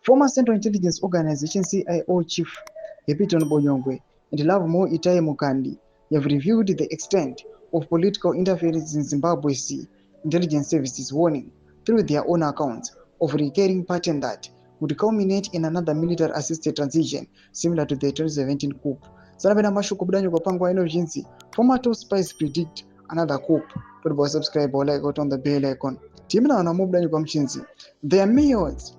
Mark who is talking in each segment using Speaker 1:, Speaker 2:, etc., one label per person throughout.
Speaker 1: Former Central Intelligence Organization CIO Chief Epiton Bonyongwe and Lovemore Itai Mukandi have reviewed the extent of political interference in Zimbabwe's intelligence services, warning through their own accounts of a recurring pattern that would culminate in another military-assisted transition similar to the 2017 coup. Sanapena mashuko budanyo kwa pangwa emergency. Former top spies predict another coup. Don't subscribe or like out on the bell icon. Timina na mubudanyo kwa mchinzi. Their mayors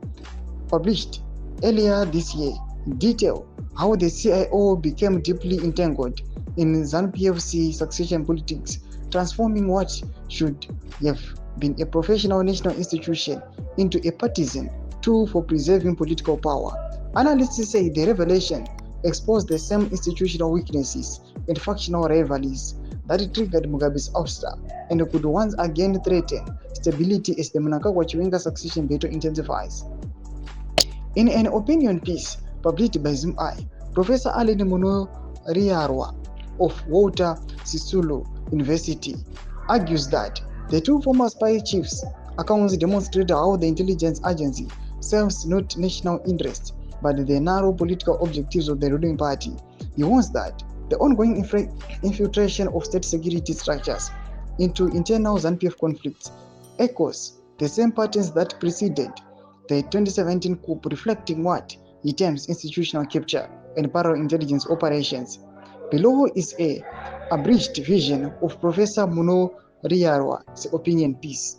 Speaker 1: published earlier this year detail how the CIO became deeply entangled in ZANU-PFC succession politics, transforming what should have been a professional national institution into a partisan tool for preserving political power. Analysts say the revelation exposed the same institutional weaknesses and factional rivalries that triggered Mugabe's ouster and could once again threaten stability as the mnangagwa succession battle intensifies. In an opinion piece published by ZVAITWA, Professor Allen Munoriarwa of Walter Sisulu University argues that the two former spy chiefs' accounts demonstrate how the intelligence agency serves not national interests but the narrow political objectives of the ruling party. He warns that the ongoing infiltration of state security structures into internal ZANU-PF conflicts echoes the same patterns that preceded the 2017 coup, reflecting what he terms institutional capture and parallel intelligence operations. Below is a abridged vision of Professor Munoriarwa's opinion piece.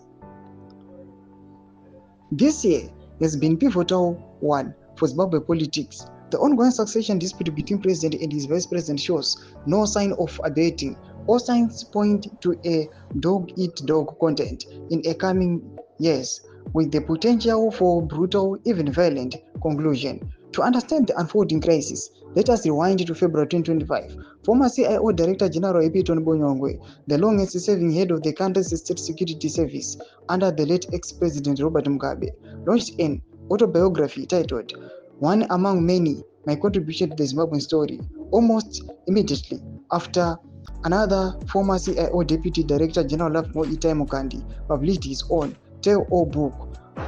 Speaker 1: This year has been pivotal one for Zimbabwe politics. The ongoing succession dispute between President and his Vice President shows no sign of abating. All signs point to a dog-eat-dog content in a coming years, with the potential for brutal, even violent conclusion. To understand the unfolding crisis, let us rewind to February 2025. Former CIO Director General Epiton Bonyongwe, the longest-serving head of the country's state security service under the late ex-president Robert Mugabe, launched an autobiography titled "One Among Many: My Contribution to the Zimbabwean Story," almost immediately after another former CIO Deputy Director General Lovemore Itai Mukandi published his own tell-all book,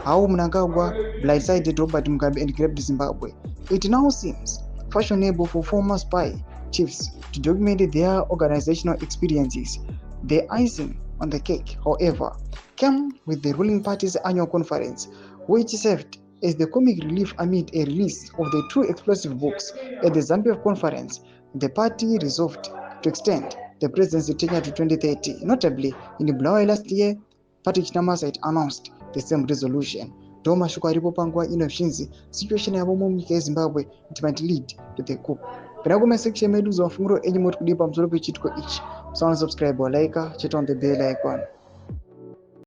Speaker 1: How Mnangagwa Blindsided Robert Mugabe and Grabbed Zimbabwe. It now seems fashionable for former spy chiefs to document their organizational experiences. The icing on the cake, however, came with the ruling party's annual conference, which served as the comic relief amid a release of the two explosive books. At the ZANU-PF conference, the party resolved to extend the presidency tenure to 2030. Notably, in Bulawayo last year, Party CHAMISA had announced the same resolution. Doma Shukaripo Pangwa Inofshinzi, situation ya bomu mike Zimbabwe, it might lead to the coup. Penagome section meduzo wafunguro enyi motu kudipa mzoro pichitko ichi. So subscribe or like, chat on the bell icon.